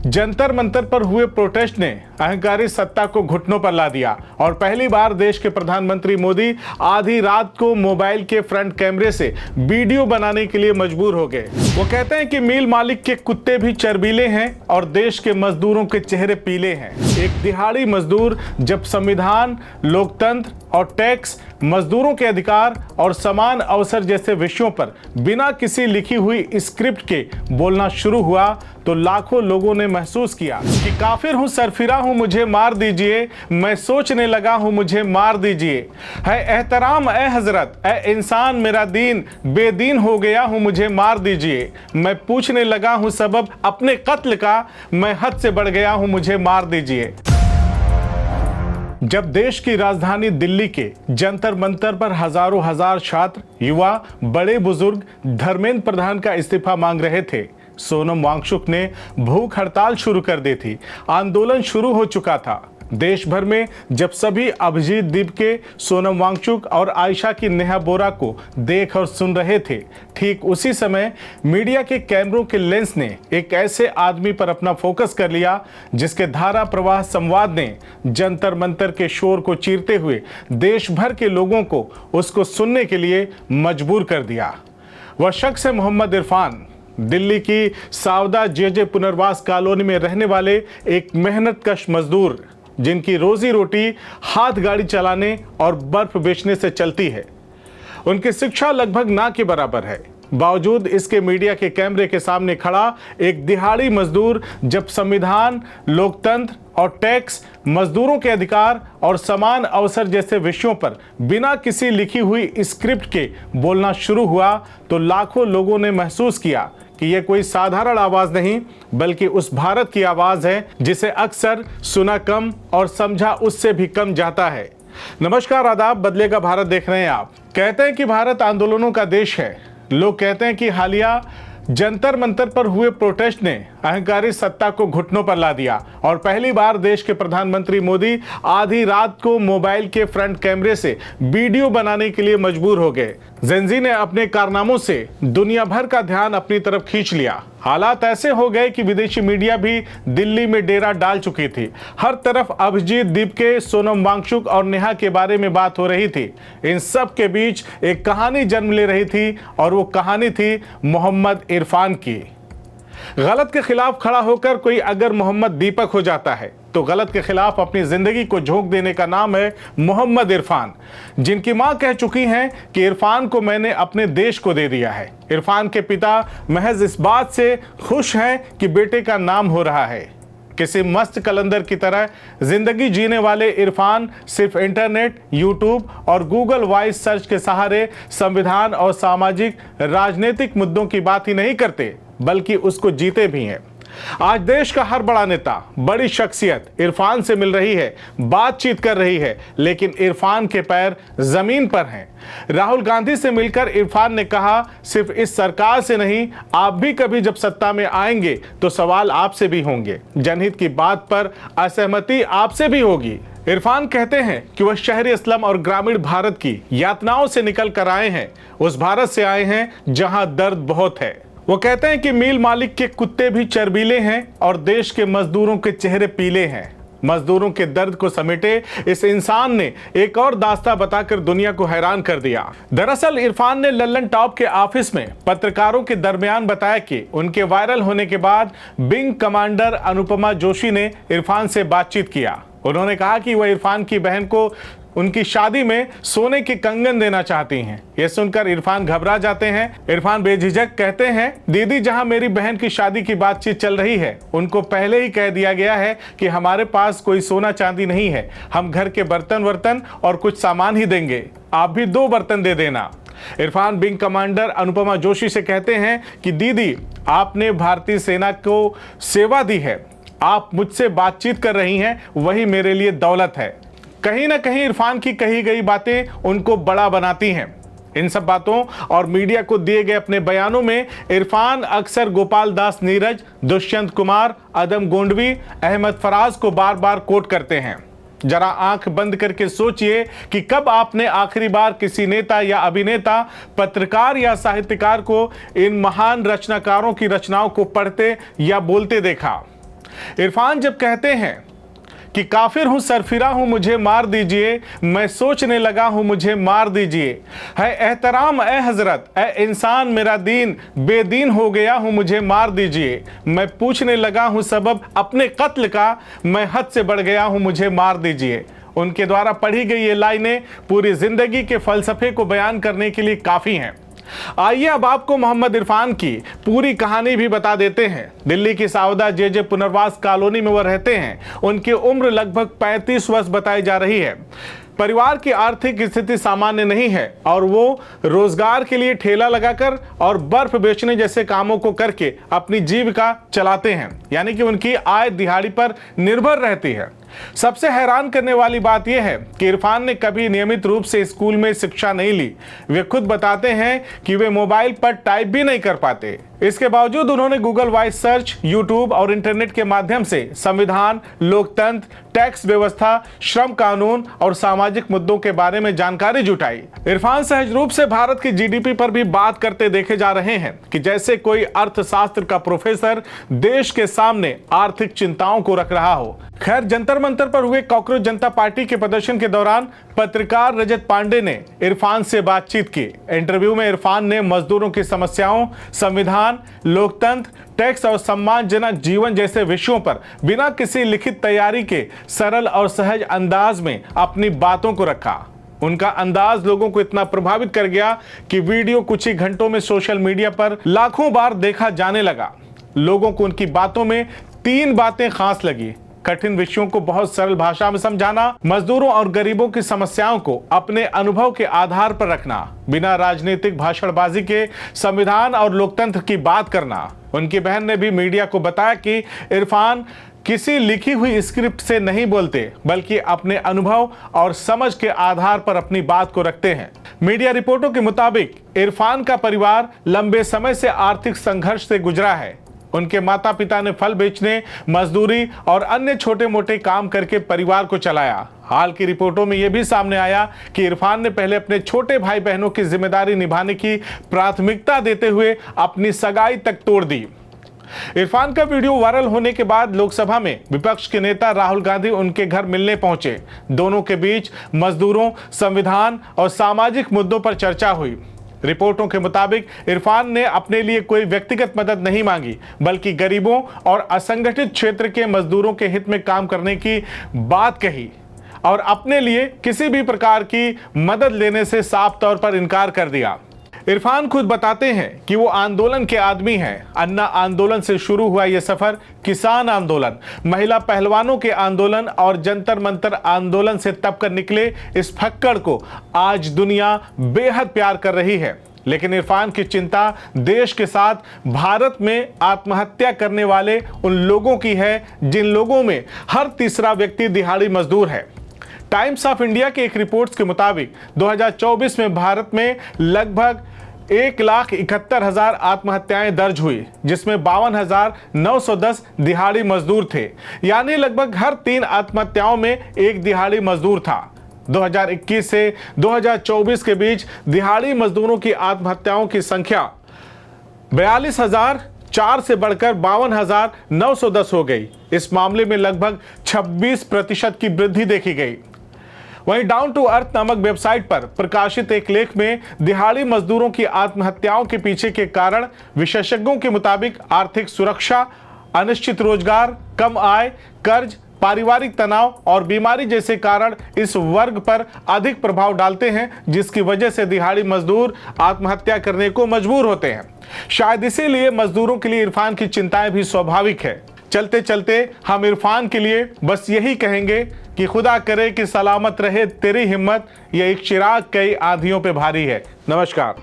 जंतर मंतर पर हुए प्रोटेस्ट ने अहंकारी सत्ता को घुटनों पर ला दिया और पहली बार देश के प्रधानमंत्री मोदी आधी रात को मोबाइल के फ्रंट कैमरे से वीडियो बनाने के लिए मजबूर हो गए। वो कहते हैं कि मिल मालिक के कुत्ते भी चरबीले हैं और देश के मजदूरों के चेहरे पीले हैं। एक दिहाड़ी मजदूर जब संविधान, लोकतंत्र और टैक्स, मजदूरों के अधिकार और समान अवसर जैसे विषयों पर बिना किसी लिखी हुई स्क्रिप्ट के बोलना शुरू हुआ तो लाखों लोगों ने महसूस किया कि काफिर हूं, सरफिरा हूं, मुझे मार दीजिए, मैं सोचने लगा हूं, मुझे मार दीजिए, है एहतराम ए हजरत, ए इंसान मेरा दीन, बेदीन हो गया हूं, मुझे मार दीजिए, मैं पूछने लगा हूं सबब अपने कत्ल का, मैं हद से बढ़ गया हूं, मुझे मार दीजिए। जब देश की राजधानी दिल्ली के जंतर मंतर पर हजारों हजार छात्र, युवा, बड़े बुजुर्ग धर्मेंद्र प्रधान का इस्तीफा मांग रहे थे, सोनम वांगचुक ने भूख हड़ताल शुरू कर दी थी। आंदोलन शुरू हो चुका था। देश भर में जब सभी अभिजीत दीपके, सोनम वांगचुक और आयशा की नेहा बोरा को देख और सुन रहे थे, ठीक उसी समय मीडिया के कैमरों के लेंस ने एक ऐसे आदमी पर अपना फोकस कर लिया जिसके धारा प्रवाह संवाद ने जंतर मंतर के शोर को चीरते हुए देश भर के लोगों को उसको सुनने के लिए मजबूर कर दिया। वह शख्स है मोहम्मद इरफान, दिल्ली की सावदा जेजे पुनर्वास कॉलोनी में रहने वाले एक मेहनतकश मजदूर जिनकी रोजी रोटी हाथ गाड़ी चलाने और बर्फ बेचने से चलती है। उनकी शिक्षा लगभग ना के बराबर है। बावजूद इसके मीडिया के कैमरे के सामने खड़ा एक दिहाड़ी मजदूर जब संविधान, लोकतंत्र और टैक्स, मजदूरों के अधिकार और समान अवसर जैसे विषयों पर बिना किसी लिखी हुई स्क्रिप्ट के बोलना शुरू हुआ तो लाखों लोगों ने महसूस किया कि यह कोई साधारण आवाज नहीं बल्कि उस भारत की आवाज है जिसे अक्सर सुना कम और समझा उससे भी कम जाता है। नमस्कार, आदाब, बदलेगा भारत देख रहे हैं आप। कहते हैं कि भारत आंदोलनों का देश है। लोग कहते हैं कि हालिया जंतर मंतर पर हुए प्रोटेस्ट ने अहंकारी सत्ता को घुटनों पर ला दिया और पहली बार देश के प्रधानमंत्री मोदी आधी रात को मोबाइल के फ्रंट कैमरे से वीडियो बनाने के लिए मजबूर हो गए। जेनजी ने अपने कारनामों से दुनिया भर का ध्यान अपनी तरफ खींच लिया। हालात ऐसे हो गए कि विदेशी मीडिया भी दिल्ली में डेरा डाल चुकी थी। हर तरफ अभिजीत दीपके, सोनम वांगचुक और नेहा के बारे में बात हो रही थी। इन सब के बीच एक कहानी जन्म ले रही थी और वो कहानी थी मोहम्मद इरफान की। गलत के खिलाफ खड़ा होकर कोई अगर मोहम्मद दीपक हो जाता है तो गलत के खिलाफ अपनी जिंदगी को झोंक देने का नाम है मोहम्मद इरफान, जिनकी मां कह चुकी हैं कि इरफान को मैंने अपने देश को दे दिया है। इरफान के पिता महज इस बात से खुश हैं कि बेटे का नाम हो रहा है। किसी मस्त कलंदर की तरह जिंदगी जीने वाले इरफान सिर्फ इंटरनेट, यूट्यूब और गूगल वॉइस सर्च के सहारे संविधान और सामाजिक राजनीतिक मुद्दों की बात ही नहीं करते बल्कि उसको जीते भी हैं। आज देश का हर बड़ा नेता, बड़ी शख्सियत इरफान से मिल रही है, बातचीत कर रही है, लेकिन इरफान के पैर जमीन पर हैं। राहुल गांधी से मिलकर इरफान ने कहा, सिर्फ इस सरकार से नहीं, आप भी कभी जब सत्ता में आएंगे तो सवाल आपसे भी होंगे। जनहित की बात पर असहमति आपसे भी होगी। इरफान कहते हैं कि वह शहरी अस्लम और ग्रामीण भारत की यातनाओं से निकल कर आए हैं, उस भारत से आए हैं जहां दर्द बहुत है। वो कहते हैं कि मिल मालिक के कुत्ते भी चरबीले हैं और देश के मजदूरों के चेहरे पीले हैं। मजदूरों के दर्द को समेटे इस इंसान ने एक और दास्तां बताकर दुनिया को हैरान कर दिया। दरअसल इरफान ने लल्लन टॉप के ऑफिस में पत्रकारों के दरमियान बताया कि उनके वायरल होने के बाद विंग कमांडर अनुपमा जोशी ने इरफान से बातचीत किया। उन्होंने कहा कि वह इरफान की बहन को उनकी शादी में सोने के कंगन देना चाहती हैं। यह सुनकर इरफान घबरा जाते हैं। इरफान बेझिझक कहते हैं, दीदी, जहां मेरी बहन की शादी की बातचीत चल रही है उनको पहले ही कह दिया गया है कि हमारे पास कोई सोना चांदी नहीं है, हम घर के बर्तन वर्तन और कुछ सामान ही देंगे, आप भी 2 बर्तन दे देना। इरफान विंग कमांडर अनुपमा जोशी से कहते हैं कि दीदी, आपने भारतीय सेना को सेवा दी है, आप मुझसे बातचीत कर रही हैं, वही मेरे लिए दौलत है। कहीं ना कहीं इरफान की कही गई बातें उनको बड़ा बनाती हैं। इन सब बातों और मीडिया को दिए गए अपने बयानों में इरफान अक्सर गोपाल दास नीरज, दुष्यंत कुमार, अदम गोंडवी, अहमद फराज को बार बार कोट करते हैं। जरा आंख बंद करके सोचिए कि कब आपने आखिरी बार किसी नेता या अभिनेता, पत्रकार या साहित्यकार को इन महान रचनाकारों की रचनाओं को पढ़ते या बोलते देखा। इरफान जब कहते हैं कि काफिर हूं, सरफिरा हूं, मुझे मार दीजिए, मैं सोचने लगा हूं, मुझे मार दीजिए, है एहतराम ए हजरत, ए इंसान मेरा दीन, बेदीन हो गया हूं, मुझे मार दीजिए, मैं पूछने लगा हूं सबब अपने कत्ल का, मैं हद से बढ़ गया हूं, मुझे मार दीजिए। उनके द्वारा पढ़ी गई ये लाइनें पूरी जिंदगी के फलसफे को बयान करने के लिए काफी हैं। आइए अब आपको मोहम्मद इरफान की पूरी कहानी भी बता देते हैं। दिल्ली की सावदा जे पुनर्वास कॉलोनी में वह रहते हैं। उनकी उम्र लगभग 35 वर्ष बताई जा रही है। परिवार की आर्थिक स्थिति सामान्य नहीं है और वो रोजगार के लिए ठेला लगाकर और बर्फ बेचने जैसे कामों को करके अपनी जीविका चलाते हैं, यानी कि उनकी आय दिहाड़ी पर निर्भर रहती है। सबसे हैरान करने वाली बात यह है कि इरफान ने कभी नियमित रूप से स्कूल में शिक्षा नहीं ली। वे खुद बताते हैं कि वे मोबाइल पर टाइप भी नहीं कर पाते। इसके बावजूद उन्होंने गूगल वॉइस सर्च, यूट्यूब और इंटरनेट के माध्यम से संविधान, लोकतंत्र, टैक्स व्यवस्था, श्रम कानून और सामाजिक मुद्दों के बारे में जानकारी जुटाई। इरफान सहज रूप से भारत की जीडीपी पर भी बात करते देखे जा रहे हैं कि जैसे कोई अर्थशास्त्र का प्रोफेसर देश के सामने आर्थिक चिंताओं को रख रहा हो। खैर, जंतर मंतर पर हुए कॉकरोच जनता पार्टी के प्रदर्शन के दौरान पत्रकार रजत पांडे ने इरफान से बातचीत की। इंटरव्यू में इरफान ने मजदूरों की समस्याओं, संविधान, लोकतंत्र, टैक्स और सम्मानजनक जीवन जैसे विषयों पर बिना किसी लिखित तैयारी के सरल और सहज अंदाज में अपनी बातों को रखा। उनका अंदाज लोगों को इतना प्रभावित कर गया कि वीडियो कुछ ही घंटों में सोशल मीडिया पर लाखों बार देखा जाने लगा। लोगों को उनकी बातों में 3 बातें खास लगी: कठिन विषयों को बहुत सरल भाषा में समझाना, मजदूरों और गरीबों की समस्याओं को अपने अनुभव के आधार पर रखना, बिना राजनीतिक भाषणबाजी के संविधान और लोकतंत्र की बात करना। उनकी बहन ने भी मीडिया को बताया कि इरफान किसी लिखी हुई स्क्रिप्ट से नहीं बोलते, बल्कि अपने अनुभव और समझ के आधार पर अपनी बात को रखते हैं। मीडिया रिपोर्टों के मुताबिक इरफान का परिवार लंबे समय से आर्थिक संघर्ष से गुजरा है। उनके माता पिता ने फल बेचने, मजदूरी और अन्य छोटे मोटे काम करके परिवार को चलाया। हाल की रिपोर्टों में यह भी सामने आया कि इरफान ने पहले अपने छोटे भाई बहनों की जिम्मेदारी निभाने की प्राथमिकता देते हुए अपनी सगाई तक तोड़ दी। इरफान का वीडियो वायरल होने के बाद लोकसभा में विपक्ष के नेता राहुल गांधी उनके घर मिलने पहुंचे। दोनों के बीच मजदूरों, संविधान और सामाजिक मुद्दों पर चर्चा हुई। रिपोर्टों के मुताबिक इरफान ने अपने लिए कोई व्यक्तिगत मदद नहीं मांगी, बल्कि गरीबों और असंगठित क्षेत्र के मजदूरों के हित में काम करने की बात कही और अपने लिए किसी भी प्रकार की मदद लेने से साफ तौर पर इनकार कर दिया। इरफान खुद बताते हैं कि वो आंदोलन के आदमी हैं। अन्ना आंदोलन से शुरू हुआ ये सफर किसान आंदोलन, महिला पहलवानों के आंदोलन और जंतर मंतर आंदोलन से तब कर निकले इस फक्कड़ को आज दुनिया बेहद प्यार कर रही है। लेकिन इरफान की चिंता देश के साथ भारत में आत्महत्या करने वाले उन लोगों की है जिन लोगों में हर तीसरा व्यक्ति दिहाड़ी मजदूर है। टाइम्स ऑफ इंडिया के एक रिपोर्ट के मुताबिक 2024 में भारत में लगभग 1,71,000 आत्महत्याएं दर्ज हुई, जिसमें 52,910 दिहाड़ी मजदूर थे, यानी लगभग हर 3 आत्महत्याओं में एक दिहाड़ी मजदूर था। 2021 से 2024 के बीच दिहाड़ी मजदूरों की आत्महत्याओं की संख्या 42,004 से बढ़कर 52,910 हो गई। इस मामले में लगभग 26% की वृद्धि देखी गई। वहीं डाउन टू अर्थ नामक वेबसाइट पर प्रकाशित एक लेख में दिहाड़ी मजदूरों की आत्महत्याओं के पीछे के कारण विशेषज्ञों के मुताबिक आर्थिक सुरक्षा, अनिश्चित रोजगार, कम आय, कर्ज, पारिवारिक तनाव और बीमारी जैसे कारण इस वर्ग पर अधिक प्रभाव डालते हैं, जिसकी वजह से दिहाड़ी मजदूर आत्महत्या करने को मजबूर होते हैं। शायद इसीलिए मजदूरों के लिए इरफान की चिंताएं भी स्वाभाविक है। चलते चलते हम इरफान के लिए बस यही कहेंगे कि खुदा करे कि सलामत रहे तेरी हिम्मत, यह एक चिराग कई आंधियों पे भारी है। नमस्कार।